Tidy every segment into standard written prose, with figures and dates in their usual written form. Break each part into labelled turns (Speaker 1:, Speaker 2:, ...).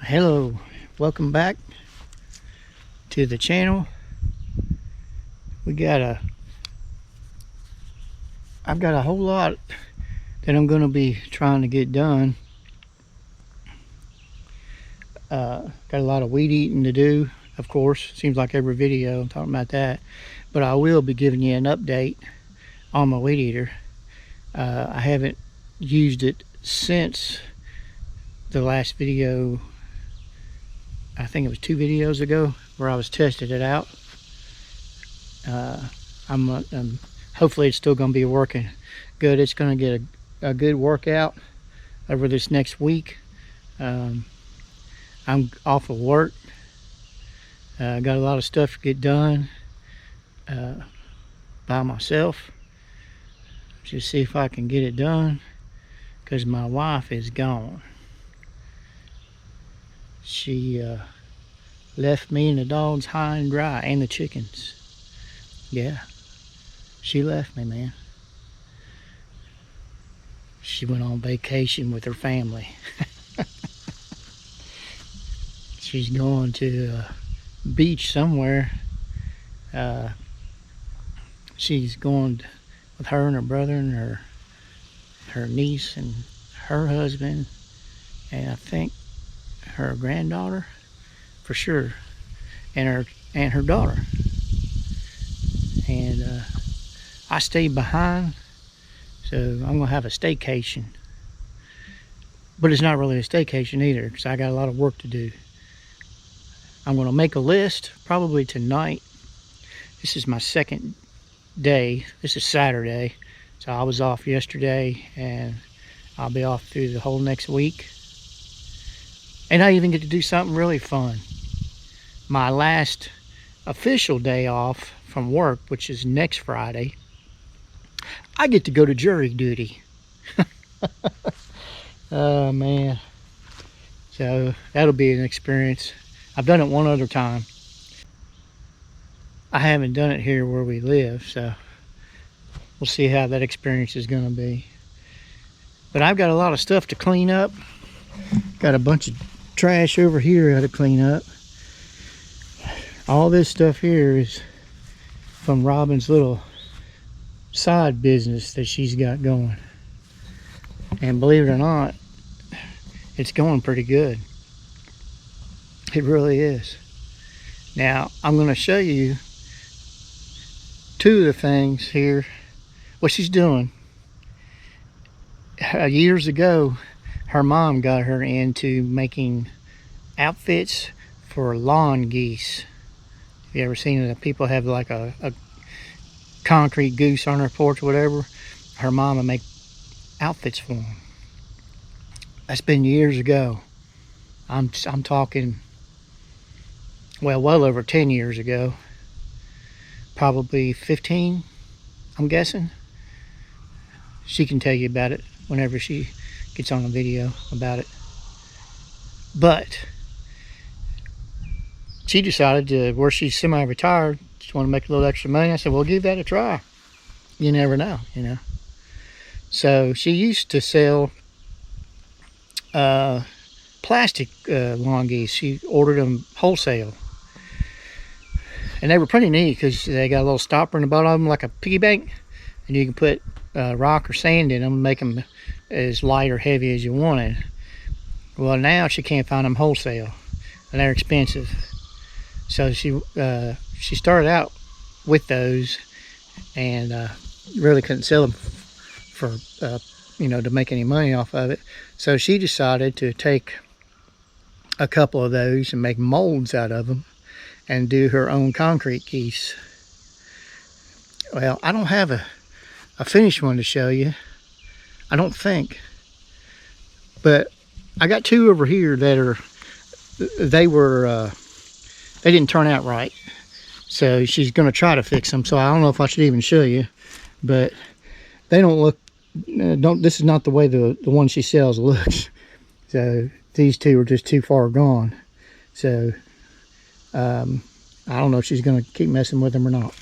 Speaker 1: Hello, welcome back to the channel. I've got a whole lot that I'm going to be trying to get done. Got a lot of weed eating to do, of course. Seems like every video I'm talking about that, but I will be giving you an update on my weed eater. I haven't used it since the last video. I think it was 2 videos ago where I was testing it out. Hopefully it's still going to be working good. It's going to get a good workout over this next week. I'm off of work. Got a lot of stuff to get done by myself. Just see if I can get it done because my wife is gone. She left me and the dogs high and dry, and the chickens. Yeah, she left me, man. She went on vacation with her family. She's going to a beach somewhere. She's going with her and her brother and her niece and her husband, and I think her granddaughter for sure, and her daughter. And I stayed behind, so I'm gonna have a staycation, but it's not really a staycation either because I got a lot of work to do. I'm gonna make a list probably tonight. This is my second day. This is Saturday, so I was off yesterday and I'll be off through the whole next week. And I even get to do something really fun. My last official day off from work, which is next Friday, I get to go to jury duty. Oh man. So that'll be an experience. I've done it one other time. I haven't done it here where we live, so we'll see how that experience is going to be. But I've got a lot of stuff to clean up. Got a bunch of trash over here I got to clean up. All this stuff here is from Robin's little side business that she's got going. And believe it or not, it's going pretty good. It really is. Now, I'm going to show you 2 of the things here, what she's doing. Years ago, her mom got her into making outfits for lawn geese. Have you ever seen it? People have like a concrete goose on their porch or whatever. Her mom would make outfits for them. That's been years ago. I'm talking, well over 10 years ago. Probably 15, I'm guessing. She can tell you about it whenever she gets on a video about it. But she decided to, where she's semi-retired, just want to make a little extra money. I said, well, give that a try. You never know, you know. So she used to sell plastic lawn geese. She ordered them wholesale. And they were pretty neat because they got a little stopper in the bottom of them like a piggy bank. And you can put rock or sand in them and make them as light or heavy as you wanted. Well, now she can't find them wholesale, and they're expensive. So she started out with those, and really couldn't sell them for to make any money off of it. So she decided to take a couple of those and make molds out of them and do her own concrete geese. Well, I don't have a finished one to show you, I don't think, but I got 2 over here that they didn't turn out right, so she's going to try to fix them. So I don't know if I should even show you, but they don't look, this is not the way the one she sells looks. So these 2 are just too far gone. So I don't know if she's going to keep messing with them or not.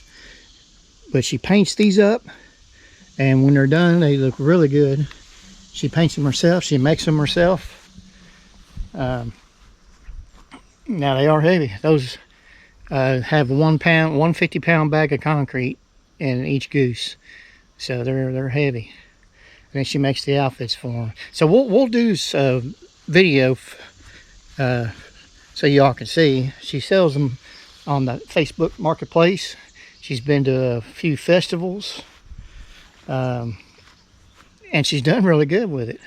Speaker 1: But she paints these up, and when they're done, they look really good. She paints them herself. She makes them herself. Now they are heavy. Those have 1 pound, 150-pound bag of concrete in each goose, so they're heavy. And then she makes the outfits for them. So we'll do video so y'all can see. She sells them on the Facebook Marketplace. She's been to a few festivals, and she's done really good with it.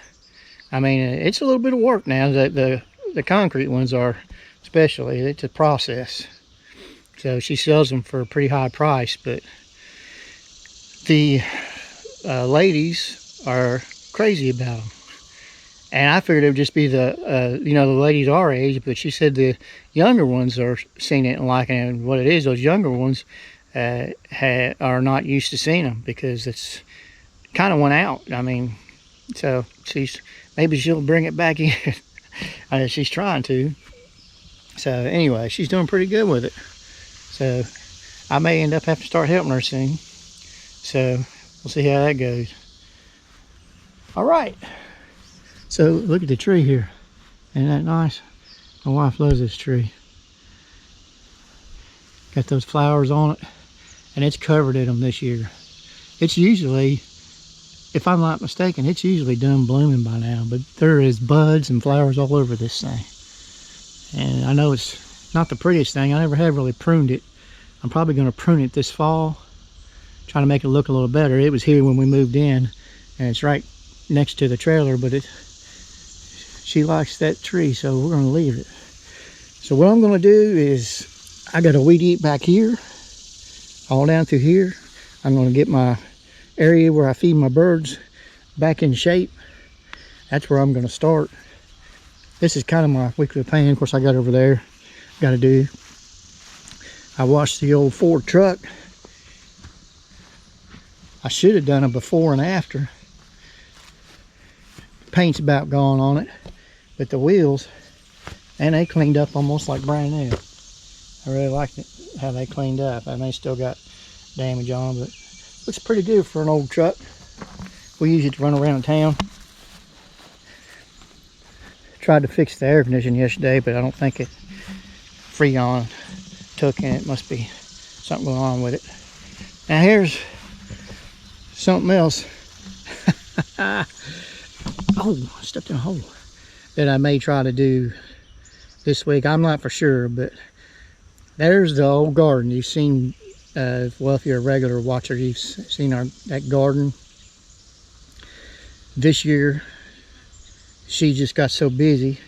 Speaker 1: I mean, it's a little bit of work now. The concrete ones are, especially, it's a process. So she sells them for a pretty high price, but the ladies are crazy about them. And I figured it would just be the ladies our age, but she said the younger ones are seeing it and liking it. And what it is, those younger ones are not used to seeing them because it's kind of went out. I mean, so maybe she'll bring it back in. She's trying to. So anyway, she's doing pretty good with it. So I may end up having to start helping her soon. So we'll see how that goes. All right. So look at the tree here. Isn't that nice? My wife loves this tree. Got those flowers on it. And it's covered in them this year. It's usually, if I'm not mistaken, it's usually done blooming by now. But there is buds and flowers all over this thing. And I know it's not the prettiest thing. I never have really pruned it. I'm probably going to prune it this fall. Trying to make it look a little better. It was here when we moved in. And it's right next to the trailer. But she likes that tree, so we're going to leave it. So what I'm going to do is, I got a weed eat back here. All down through here. I'm going to get my area where I feed my birds back in shape. That's where I'm going to start. This is kind of my weekly plan. Of course, I got over there. Got to do. I washed the old Ford truck. I should have done a before and after. Paint's about gone on it. But the wheels, and they cleaned up almost like brand new. I really liked it, how they cleaned up. I mean, they still got damage on them, but looks pretty good for an old truck. We use it to run around town. Tried to fix the air conditioning yesterday, but I don't think it Freon took in. It must be something going on with it. Now here's something else. Oh, I stepped in a hole. That I may try to do this week. I'm not for sure, but there's the old garden. You've seen, well, if you're a regular watcher, you've seen that garden. This year, she just got so busy,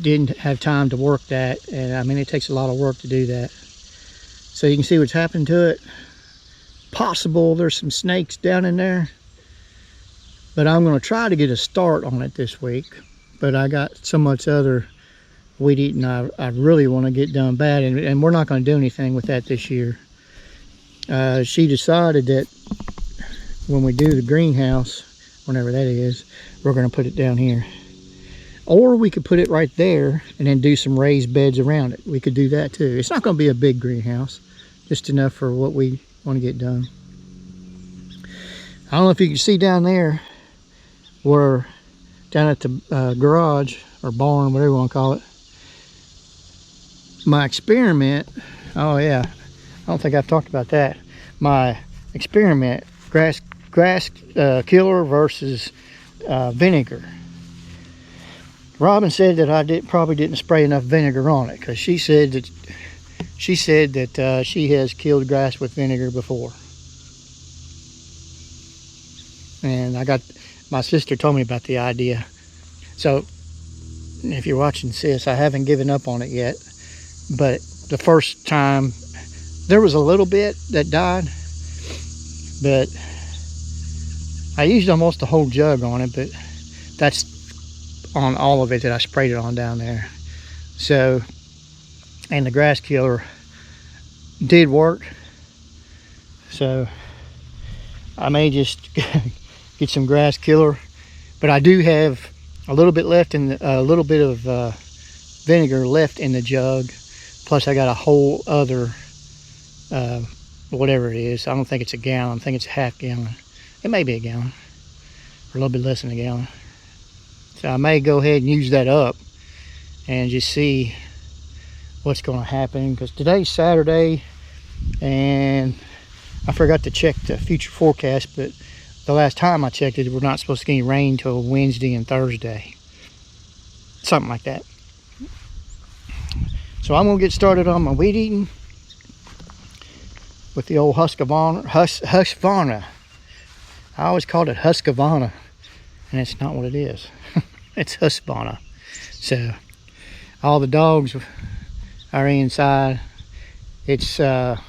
Speaker 1: didn't have time to work that. And I mean, it takes a lot of work to do that. So you can see what's happened to it. Possible there's some snakes down in there. But I'm going to try to get a start on it this week. But I got so much other weed eating I really want to get done bad. And we're not going to do anything with that this year. She decided that when we do the greenhouse, whenever that is, we're going to put it down here. Or we could put it right there and then do some raised beds around it. We could do that too. It's not going to be a big greenhouse. Just enough for what we want to get done. I don't know if you can see down there where down at the garage or barn, whatever you want to call it. My experiment, oh yeah, I don't think I've talked about that. My experiment, grass killer versus vinegar. Robin said that I probably didn't spray enough vinegar on it, because she said that she has killed grass with vinegar before. And my sister told me about the idea. So if you're watching this, I haven't given up on it yet. But the first time, there was a little bit that died. But I used almost the whole jug on it. But that's on all of it that I sprayed it on down there. So, and the grass killer did work. So I may just get some grass killer, but I do have a little bit left in a little bit of vinegar left in the jug. Plus I got a whole other whatever it is. I don't think it's a gallon. I think it's a half gallon. It may be a gallon or a little bit less than a gallon. So I may go ahead and use that up and just see what's going to happen, because today's Saturday and I forgot to check the future forecast, but the last time I checked it, we're not supposed to get any rain till Wednesday and Thursday, something like that. So I'm gonna get started on my weed eating with the old Husqvarna. I always called it Husqvarna, and it's not what it is. It's Husqvarna. So all the dogs are inside. It's what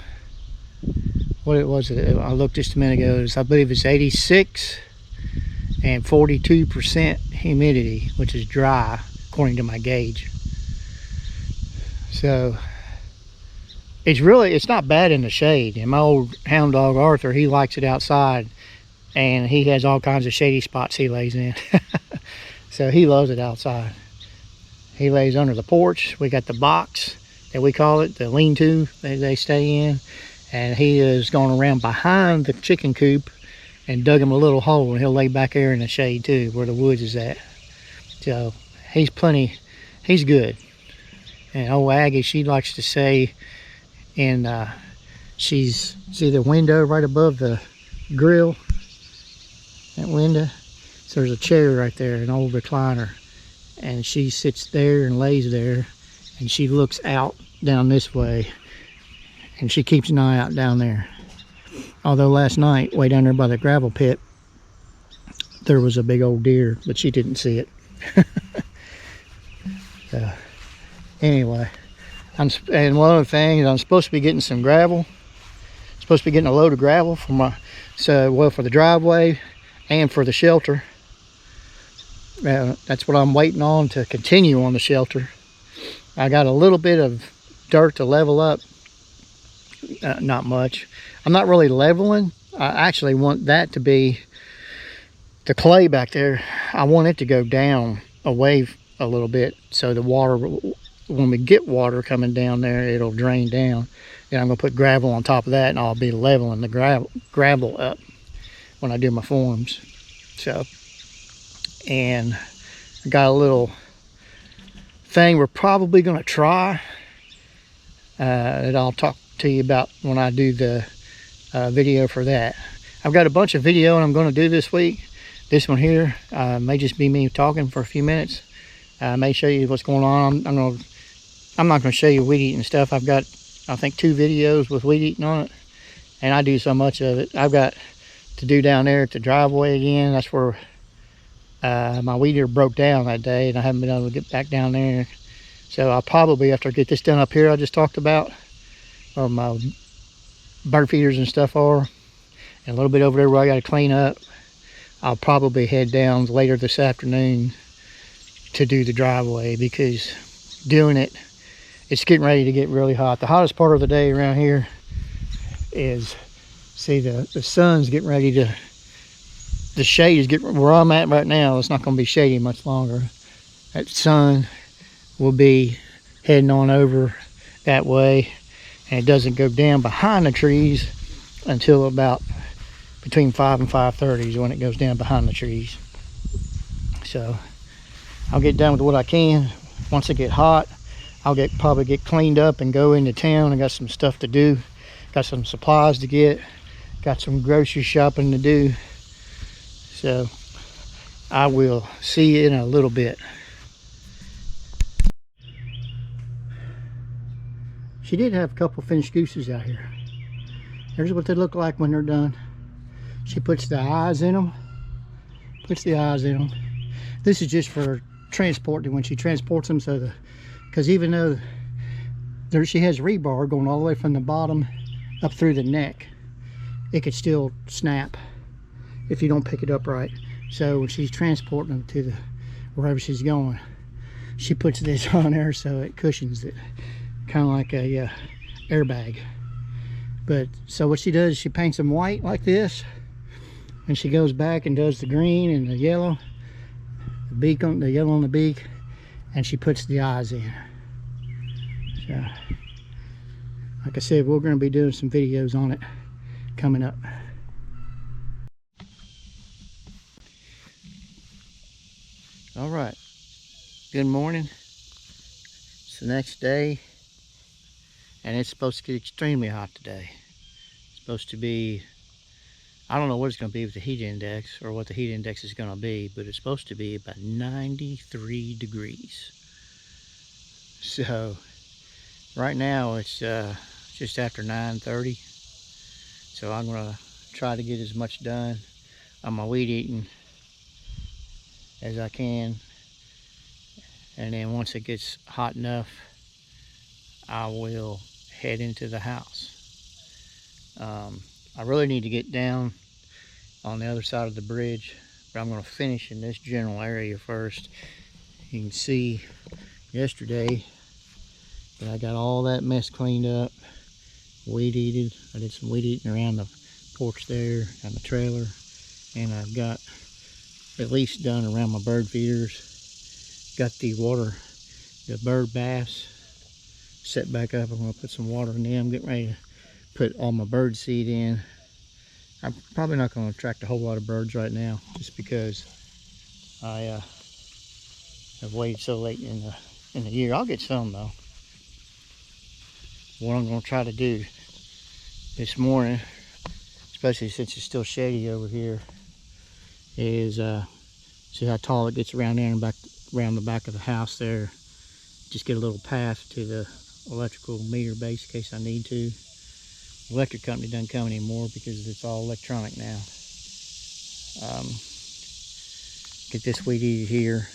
Speaker 1: it was, I looked just a minute ago, I believe it's 86 and 42% humidity, which is dry according to my gauge. So it's not bad in the shade. And my old hound dog Arthur, he likes it outside, and he has all kinds of shady spots he lays in. So he loves it outside. He lays under the porch. We got the box that we call it, the lean-to they stay in, and he is going around behind the chicken coop and dug him a little hole, and he'll lay back there in the shade too, where the woods is at. So he's good. And old Aggie, she likes to say, and see the window right above the grill, that window, so there's a chair right there, an old recliner, and she sits there and lays there, and she looks out down this way, and she keeps an eye out down there. Although last night, way down there by the gravel pit, there was a big old deer, but she didn't see it. So anyway, and one other thing is I'm supposed to be getting some gravel. Supposed to be getting a load of gravel for for the driveway and for the shelter. That's what I'm waiting on to continue on the shelter. I got a little bit of dirt to level up. Not much. I'm not really leveling. I actually want that to be the clay back there. I want it to go down away a little bit, so the water, when we get water coming down there, it'll drain down. Then I'm gonna put gravel on top of that, and I'll be leveling the gravel up when I do my forms. So, and I got a little thing we're probably gonna try that I'll talk to you about when I do the video for that. I've got a bunch of video I'm going to do this week. This one here may just be me talking for a few minutes. I may show you what's going on. I'm not going to show you weed eating stuff. I've got, I think, 2 videos with weed eating on it, and I do so much of it. I've got to do down there at the driveway again. That's where my weed eater broke down that day, and I haven't been able to get back down there. So I'll probably, after I get this done up here I just talked about, where my bird feeders and stuff are, and a little bit over there where I got to clean up, I'll probably head down later this afternoon to do the driveway, because doing it, it's getting ready to get really hot. The hottest part of the day around here is, see, the sun's getting ready to, the shade is getting, where I'm at right now, it's not going to be shady much longer. That sun will be heading on over that way, and it doesn't go down behind the trees until about between 5 and 5:30 is when it goes down behind the trees. So I'll get done with what I can. Once it get hot, I'll probably get cleaned up and go into town. I got some stuff to do, got some supplies to get, got some grocery shopping to do. So I will see you in a little bit. She did have a couple finished gooses out here. Here's what they look like when they're done. She puts the eyes in them. This is just for transporting, when she transports them, so because even though she has rebar going all the way from the bottom up through the neck, it could still snap if you don't pick it up right. So when she's transporting them to wherever she's going, she puts this on there so it cushions it, kind of like a airbag. But so what she does is she paints them white like this, and she goes back and does the green and the yellow, the yellow on the beak, and she puts the eyes in. So like I said, we're going to be doing some videos on it coming up. All right, good morning. It's the next day. and it's supposed to get extremely hot today. It's supposed to be, I don't know what it's going to be with the heat index or what the heat index is going to be, but it's supposed to be about 93 degrees. So right now it's just after 9:30. So I'm going to try to get as much done on my weed eating as I can. And then once it gets hot enough, I will head into the house. I really need to get down on the other side of the bridge, but I'm going to finish in this general area first. You can see yesterday that I got all that mess cleaned up, weed eated. I did some weed eating around the porch there and the trailer, and I've got at least done around my bird feeders. Got the water, the bird baths set back up. I'm going to put some water in them, getting ready to put all my bird seed in. I'm probably not going to attract a whole lot of birds right now, just because I have waited so late in the year. I'll get some though. What I'm going to try to do this morning, especially since it's still shady over here, is see how tall it gets around there and back around the back of the house there. Just get a little path to the electrical meter base in case I need to. The electric company doesn't come anymore because it's all electronic now. Get this weed eated here.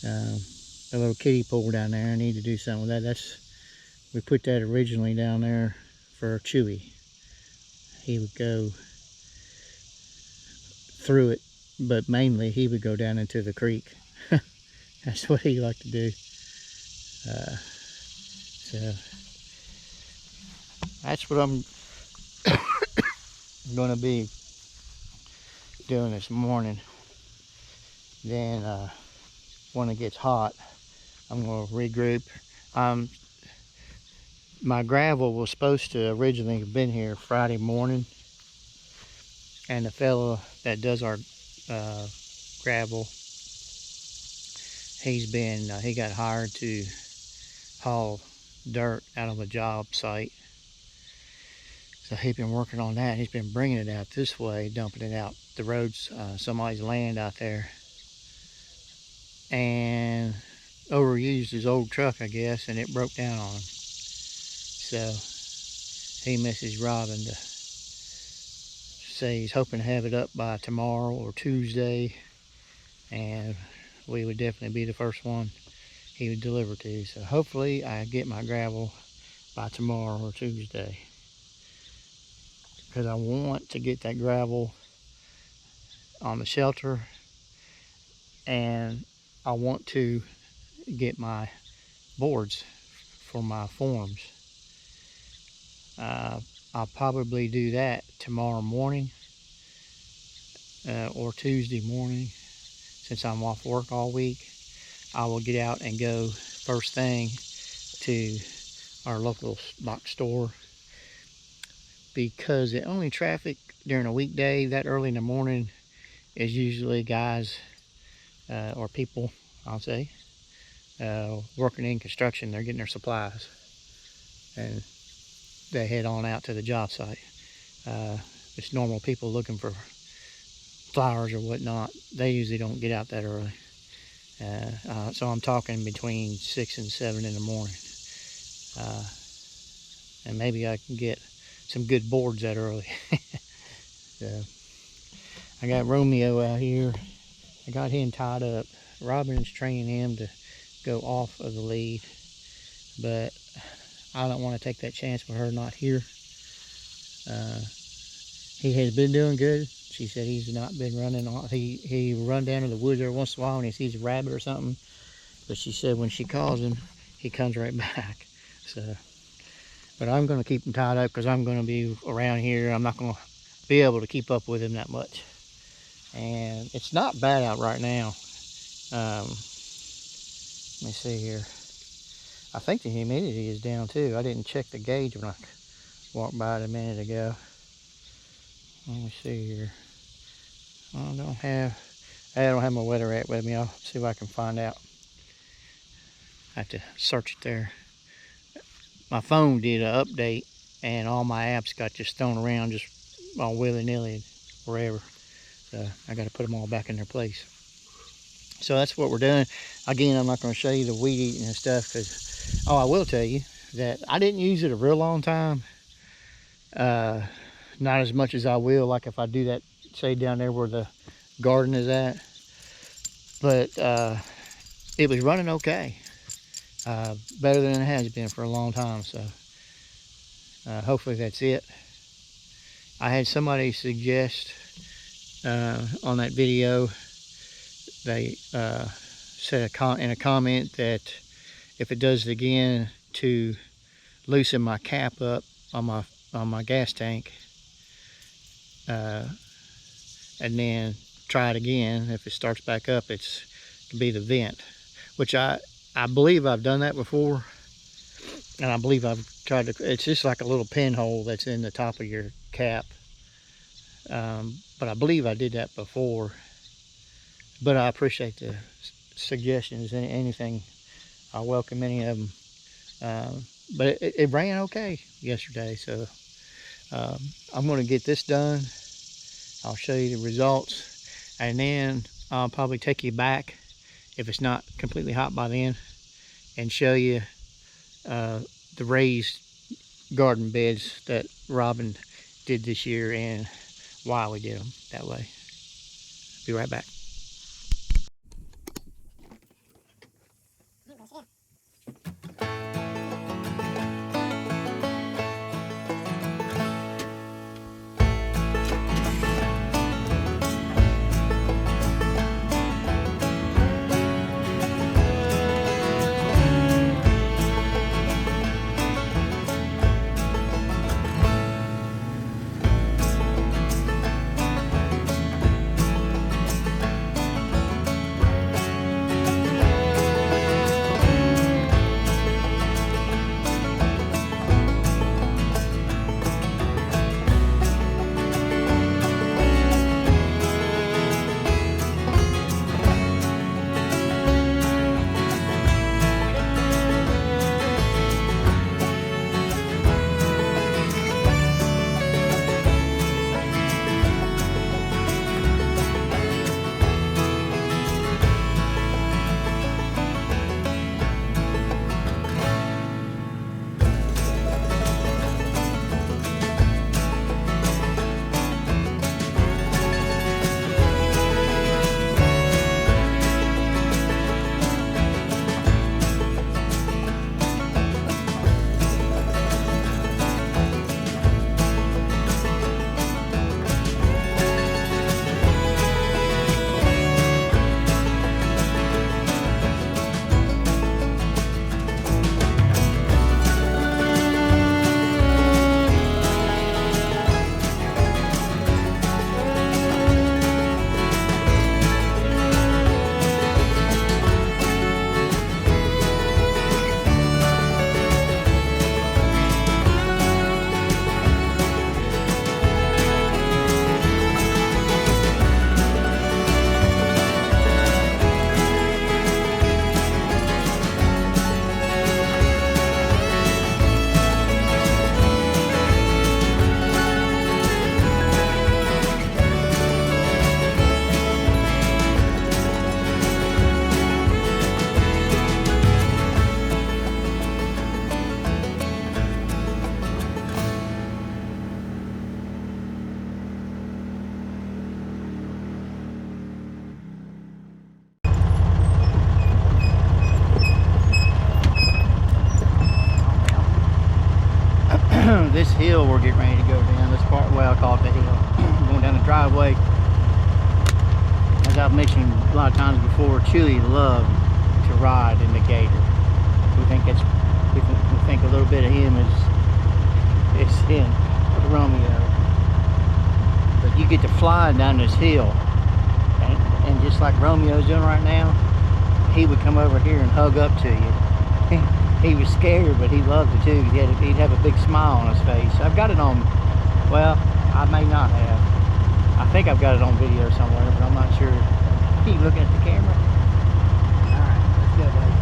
Speaker 1: The little kiddie pool down there, I need to do something with that. We put that originally down there for Chewy. He would go through it, but mainly he would go down into the creek. That's what he liked to do. So that's what I'm going to be doing this morning. Then when it gets hot, I'm going to regroup. My gravel was supposed to originally have been here Friday morning, and the fellow that does our gravel, he got hired to haul dirt out of a job site. So he's been working on that. He's been bringing it out this way, dumping it out the roads, somebody's land out there, and overused his old truck, I guess, and it broke down on him. So he misses Robin to say he's hoping to have it up by tomorrow or Tuesday, and we would definitely be the first one he would deliver to. So hopefully I get my gravel by tomorrow or Tuesday, because I want to get that gravel on the shelter, and I want to get my boards for my forms. I'll probably do that tomorrow morning or Tuesday morning. Since I'm off work all week, I will get out and go first thing to our local box store, because the only traffic during a weekday that early in the morning is usually guys or people, I'll say, working in construction. They're getting their supplies and they head on out to the job site. It's normal people looking for flowers or whatnot. They usually don't get out that early. So I'm talking between 6 and 7 in the morning. And maybe I can get some good boards that early. So I got Romeo out here. I got him tied up. Robin's training him to go off of the lead, but I don't want to take that chance with her not here. He has been doing good. She said he's not been running off. He run down to the woods every once in a while when he sees a rabbit or something, but she said when she calls him, he comes right back. So, but I'm going to keep him tied up because I'm going to be around here. I'm not going to be able to keep up with him that much. And it's not bad out right now. Let me see here. I think the humidity is down too. I didn't check the gauge when I walked by it a minute ago. Let me see here. I don't have my weather at with me. I'll see if I can find out. I have to search it there. my phone did an update, and all my apps got just thrown around just all willy-nilly wherever. So I got to put them all back in their place. So that's what we're doing. Again, I'm not going to show you the weed eating and stuff, because I will tell you that I didn't use it a real long time. Not as much as I will, like if I do that, say down there where the garden is at. But it was running okay. Better than it has been for a long time. So hopefully that's it. I had somebody suggest on that video, they said in a comment that if it does it again, to loosen my cap up on my gas tank, and then try it again. If it starts back up, it could be the vent, which I believe I've done that before, and I believe I've tried to. It's just like a little pinhole that's in the top of your cap, but I believe I did that before. But I appreciate the suggestions. Anything, I welcome any of them. But it ran okay yesterday, so I'm going to get this done. I'll show you the results, and then I'll probably take you back if it's not completely hot by then, and show you the raised garden beds that Robin did this year and why we did them that way. Be right back. This hill we're getting ready to go down, this part, well, I call it the hill, going down the driveway. As I've mentioned a lot of times before, Chewy loved to ride in the gator. We think a little bit of him is him, Romeo. But you get to flying down this hill, and just like Romeo's doing right now, he would come over here and hug up to you. He was scared, but he loved it too. He'd have a big smile on his face. I've got it on, well, I may not have. I think I've got it on video somewhere, but I'm not sure. Keep looking at the camera. All right, let's go, buddy.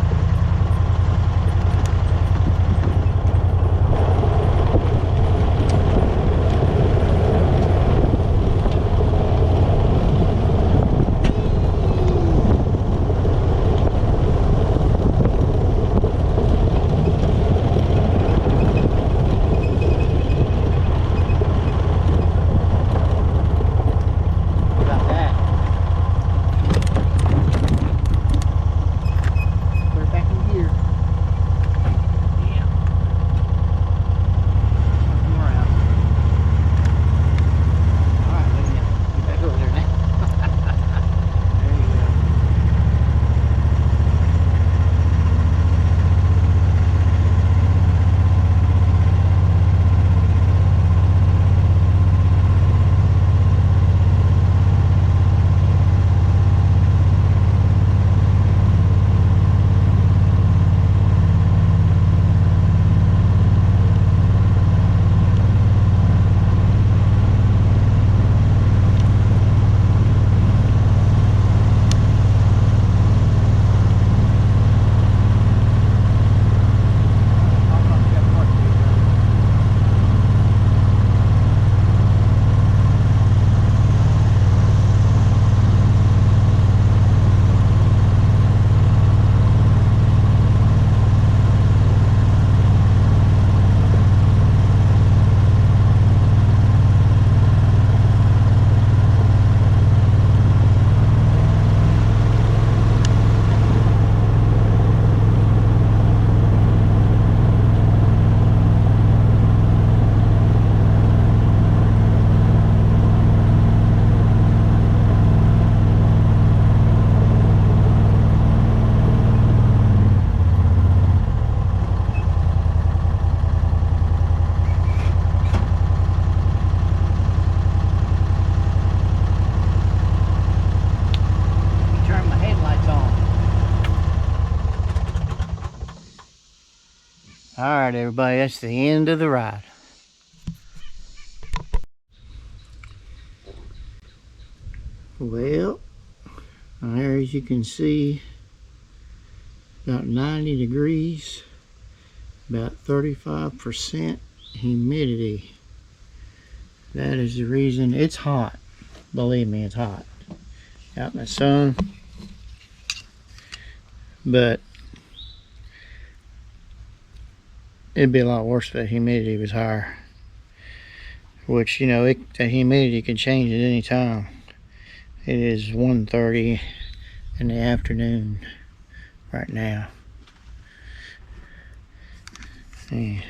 Speaker 1: All right, everybody, that's the end of the ride. Well, there, as you can see, about 90 degrees, about 35% humidity. That is the reason it's hot. Believe me, it's hot out in the sun. But it'd be a lot worse if the humidity was higher. Which, you know, the humidity can change at any time. It is 1:30 in the afternoon right now. And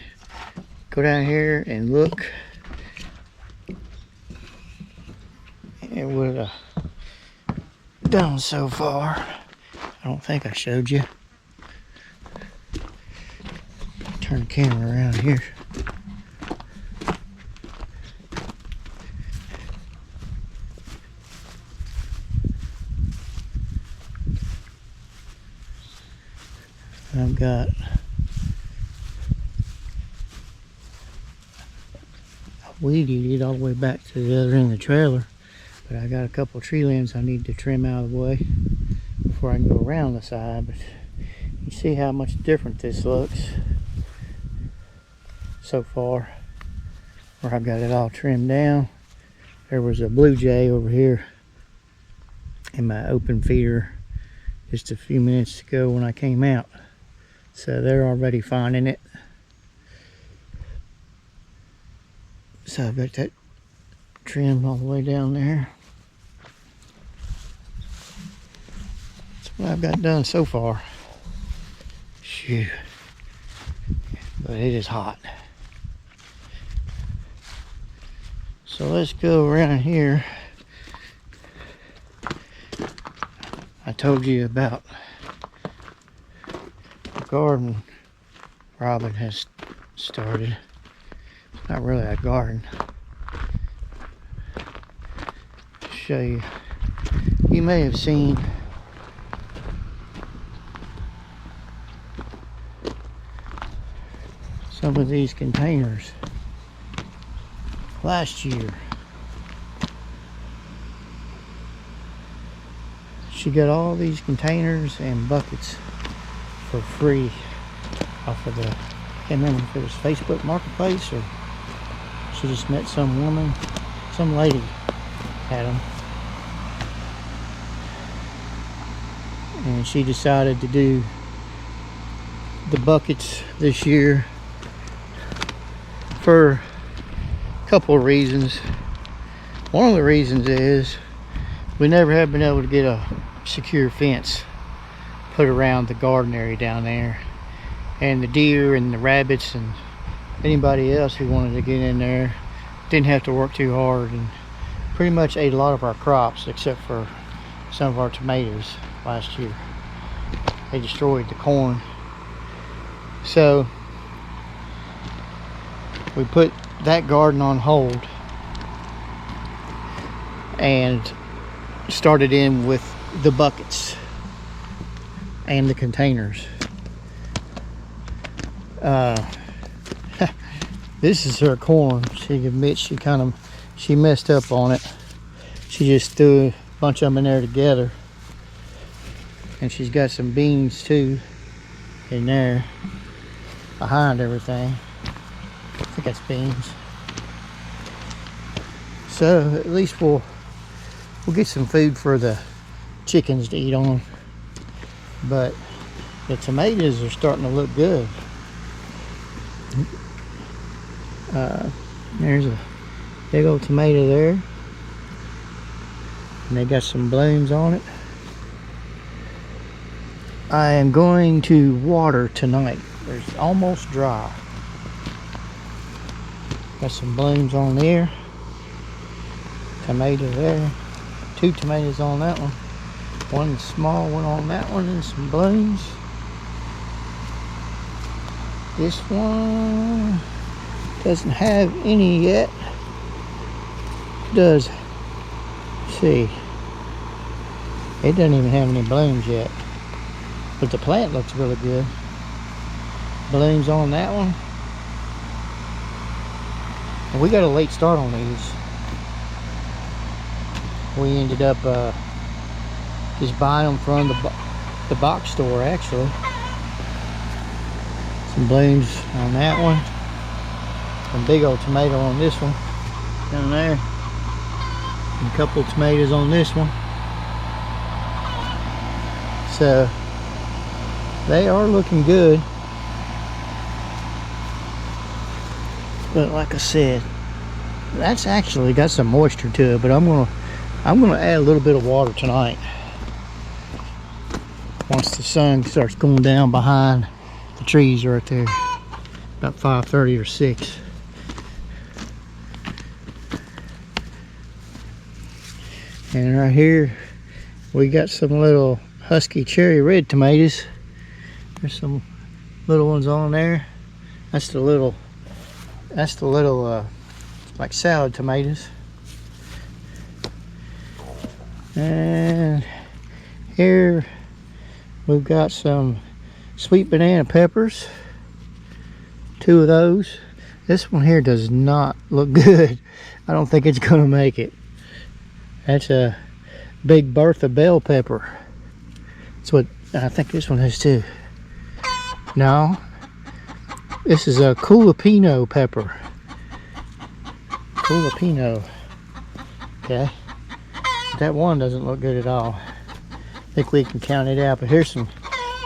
Speaker 1: go down here and look at what I've done so far. I don't think I showed you. Turn the camera around here. I've got weed eated all the way back to the other end of the trailer, but I got a couple tree limbs I need to trim out of the way before I can go around the side. But you see how much different this looks so far, where I've got it all trimmed down. There was a blue jay over here in my open feeder just a few minutes ago when I came out, so they're already finding it. So I've got that trimmed all the way down there. That's what I've got done so far. Shoot. But it is hot. So let's go around here. I told you about the garden Robin has started. It's not really a garden. Show you. You may have seen some of these containers last year. She got all these containers and buckets for free off of the, I can't remember if it was Facebook Marketplace or she just met some woman, some lady had them. And she decided to do the buckets this year for a couple of reasons. One of the reasons is we never have been able to get a secure fence put around the garden area down there, and the deer and the rabbits and anybody else who wanted to get in there didn't have to work too hard, and pretty much ate a lot of our crops except for some of our tomatoes last year. They destroyed the corn. So we put that garden on hold and started in with the buckets and the containers. This is her corn. She admits she messed up on it. She just threw a bunch of them in there together, and she's got some beans too in there behind everything. I think that's beans. So at least we'll get some food for the chickens to eat on. But the tomatoes are starting to look good. There's a big old tomato there, and they got some blooms on it. I am going to water tonight. It's almost dry. Got some blooms on there. Tomato there. 2 tomatoes on that one. One small one on that one, and some blooms. This one doesn't have any yet. Does. See, it doesn't even have any blooms yet, but the plant looks really good. Blooms on that one. And we got a late start on these. We ended up just buying them from the box store, actually. Some blooms on that one. Some big old tomato on this one down there. And a couple of tomatoes on this one. So they are looking good. But like I said, that's actually got some moisture to it, but I'm gonna add a little bit of water tonight. Once the sun starts going down behind the trees right there. About 5:30 or 6. And right here we got some little husky cherry red tomatoes. There's some little ones on there. That's the little like salad tomatoes. And here we've got some sweet banana peppers. 2 of those. This one here does not look good. I don't think it's gonna make it. That's a big Bertha bell pepper. That's what I think this one has too. No, this is a Jalapeno pepper. Jalapeno. Okay. That one doesn't look good at all. I think we can count it out. But here's some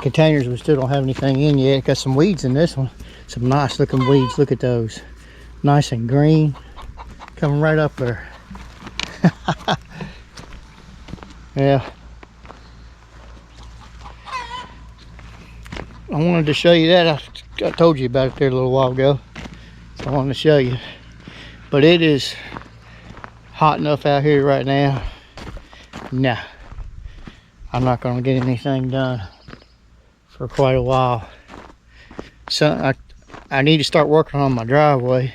Speaker 1: containers we still don't have anything in yet. Got some weeds in this one. Some nice looking weeds. Look at those. Nice and green. Coming right up there. Yeah. I wanted to show you that. I told you about it there a little while ago. So I wanted to show you. But it is hot enough out here right now. Nah. I'm not going to get anything done for quite a while. So I need to start working on my driveway.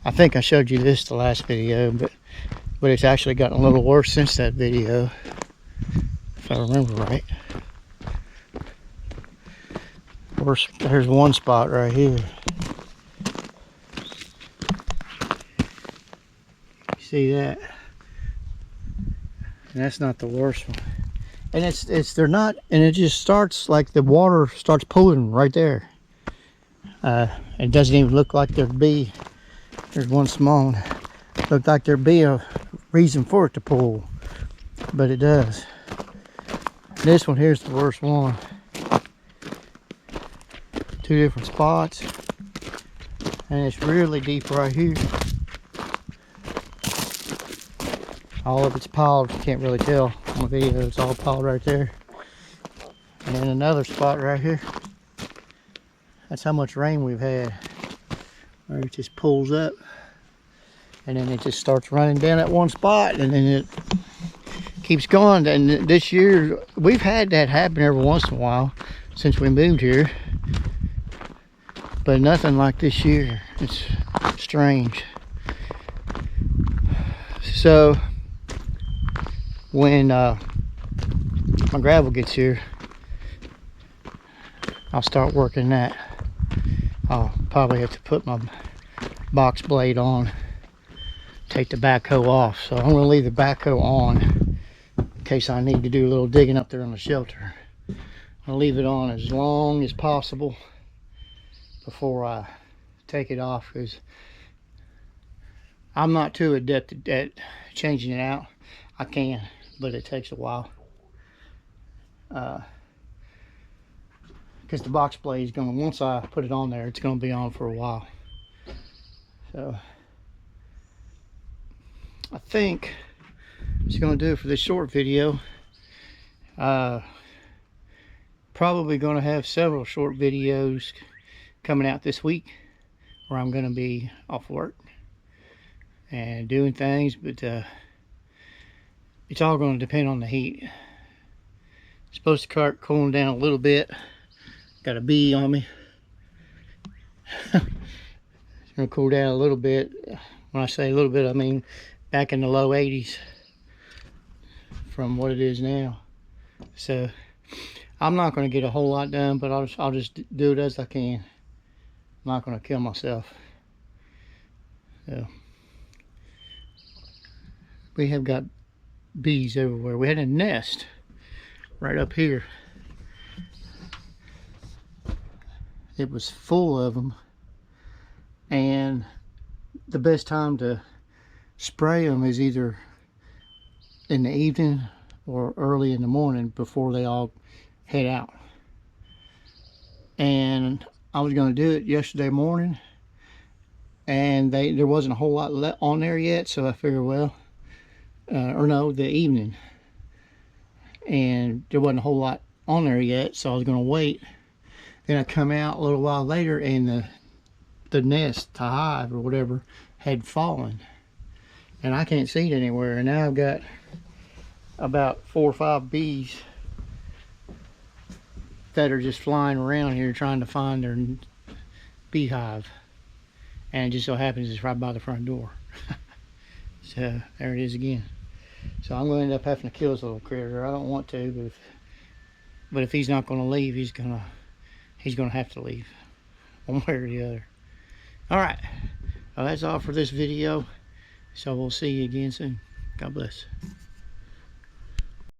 Speaker 1: I think I showed you this the last video, but it's actually gotten a little worse since that video, if I remember right. There's one spot right here. See that? And that's not the worst one. And they're not, and it just starts like the water starts pooling right there. It doesn't even look like there'd be. There's one small one. Looked like there'd be a reason for it to pool, but it does. This one here's the worst one. 2 different spots, and it's really deep right here. All of it's piled. You can't really tell on the video. It's all piled right there. And then another spot right here. That's how much rain we've had. Where it just pulls up, and then it just starts running down at one spot, and then it keeps going. And this year we've had that happen every once in a while since we moved here, but nothing like this year. It's strange. So when my gravel gets here, I'll start working that. I'll probably have to put my box blade on, take the backhoe off. So I'm going to leave the backhoe on in case I need to do a little digging up there on the shelter. I'll leave it on as long as possible before I take it off, because I'm not too adept at changing it out. I can, but it takes a while. Because the box blade is going, once I put it on there, it's going to be on for a while. So I think that's going to do it for this short video. Probably going to have several short videos coming out this week where I'm going to be off work and doing things, but it's all going to depend on the heat. It's supposed to start cooling down a little bit. Got a bee on me. It's going to cool down a little bit. When I say a little bit, I mean back in the low 80s from what it is now. So I'm not going to get a whole lot done, but I'll just do it as I can. I'm not going to kill myself. So we have got bees everywhere. We had a nest right up here. It was full of them, and the best time to spray them is either in the evening or early in the morning before they all head out. And I was going to do it yesterday morning, and there wasn't a whole lot on there yet, so I figured, well, or no, the evening, and there wasn't a whole lot on there yet, so I was going to wait. Then I come out a little while later, and the nest, the hive or whatever, had fallen, and I can't see it anywhere. And now I've got about 4 or 5 bees that are just flying around here trying to find their beehive, and it just so happens it's right by the front door. So there it is again. So I'm going to end up having to kill this little critter. I don't want to, but if he's not going to leave, he's going to have to leave, one way or the other. All right, well, that's all for this video. So we'll see you again soon. God bless.